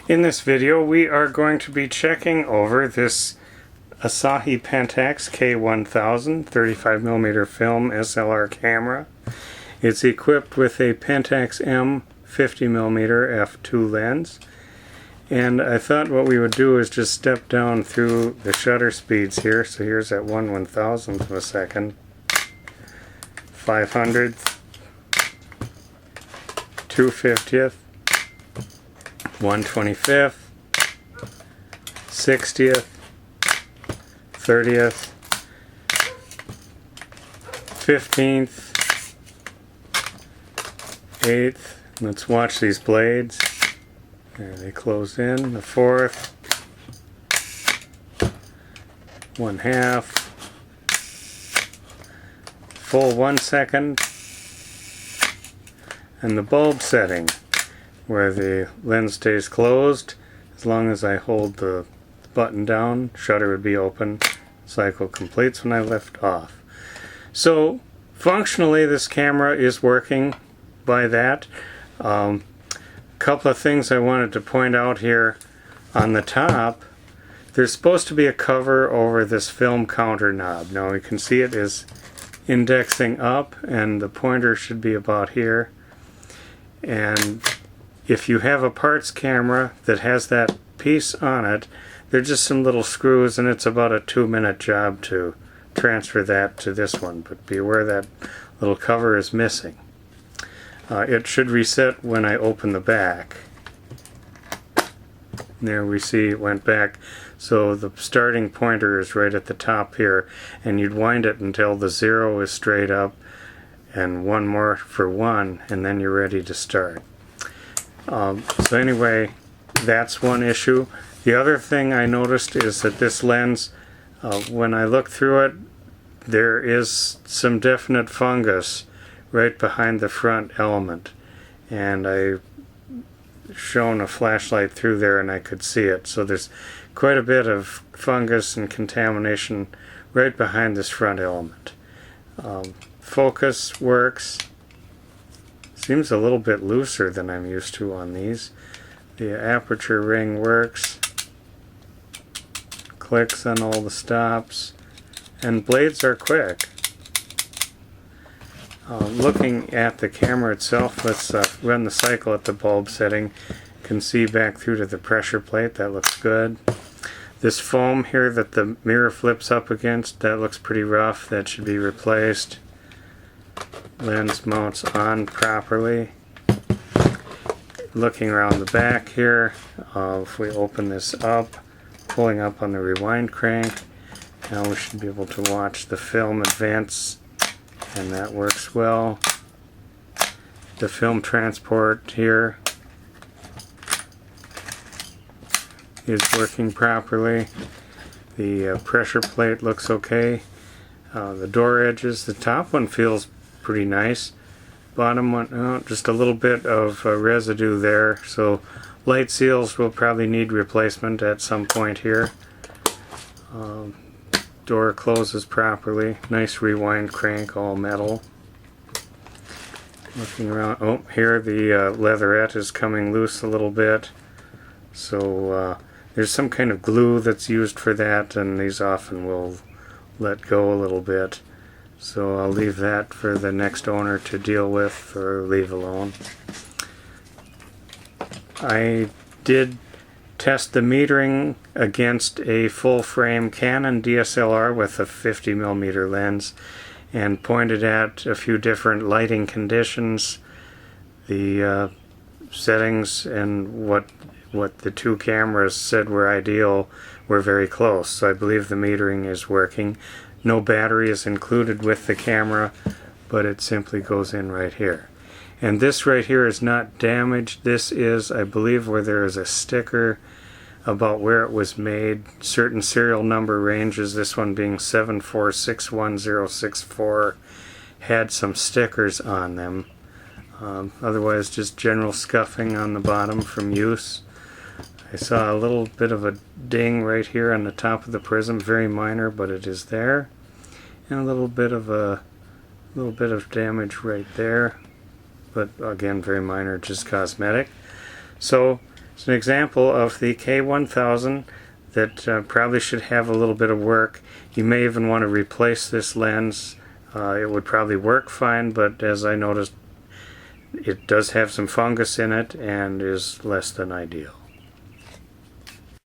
In this video we are going to be checking over this Asahi Pentax K1000 35mm film SLR camera. It's equipped with a Pentax-M 50mm f2 lens, and I thought what we would do is just step down through the shutter speeds here. So here's at 1/1000th of a second, 500th, 2/50th, 1/25th, 60th, 30th, 15th, 8th. Let's watch these blades. There they close in. The 4th, 1/2, full 1 second, and the bulb setting, where the lens stays closed. As long as I hold the button down, shutter would be open. Cycle completes when I lift off. So functionally this camera is working by that. Couple of things I wanted to point out here. On the top, there's supposed to be a cover over this film counter knob. Now you can see it is indexing up, and the pointer should be about here. And if you have a parts camera that has that piece on it, they're just some little screws, and it's about a 2-minute job to transfer that to this one. But be aware that little cover is missing. It should reset when I open the back. There we see it went back. So the starting pointer is right at the top here, and you'd wind it until the 0 is straight up, and one more for 1, and then you're ready to start. So anyway, that's one issue. The other thing I noticed is that this lens, when I look through it, there is some definite fungus right behind the front element, and I shone a flashlight through there and I could see it. So there's quite a bit of fungus and contamination right behind this front element. Focus works. Seems a little bit looser than I'm used to on these. The aperture ring works. Clicks on all the stops, and blades are quick. Looking at the camera itself, let's run the cycle at the bulb setting. You can see back through to the pressure plate. That looks good. This foam here that the mirror flips up against, that looks pretty rough. That should be replaced. Lens mounts on properly. Looking around the back here, if we open this up, pulling up on the rewind crank, now we should be able to watch the film advance, and that works well. The film transport here is working properly. The pressure plate looks okay. The door edges, the top one feels pretty nice. Bottom one, just a little bit of residue there, so light seals will probably need replacement at some point here. Door closes properly. Nice rewind crank, all metal. Looking around, oh, here the leatherette is coming loose a little bit. So there's some kind of glue that's used for that, and these often will let go a little bit. So I'll leave that for the next owner to deal with or leave alone. I did test the metering against a full frame Canon DSLR with a 50mm lens, and pointed at a few different lighting conditions. The settings and what the two cameras said were ideal were very close, so I believe the metering is working. No battery is included with the camera, but it simply goes in right here. And this right here is not damaged. This is, I believe, where there is a sticker about where it was made. Certain serial number ranges, this one being 7461064, had some stickers on them. Otherwise just general scuffing on the bottom from use. I saw a little bit of a ding right here on the top of the prism, very minor, but it is there. And a little bit of damage right there, but again very minor, just cosmetic. So It's an example of the K1000 that probably should have a little bit of work. You may even want to replace this lens. It would probably work fine, but as I noticed, it does have some fungus in it and is less than ideal.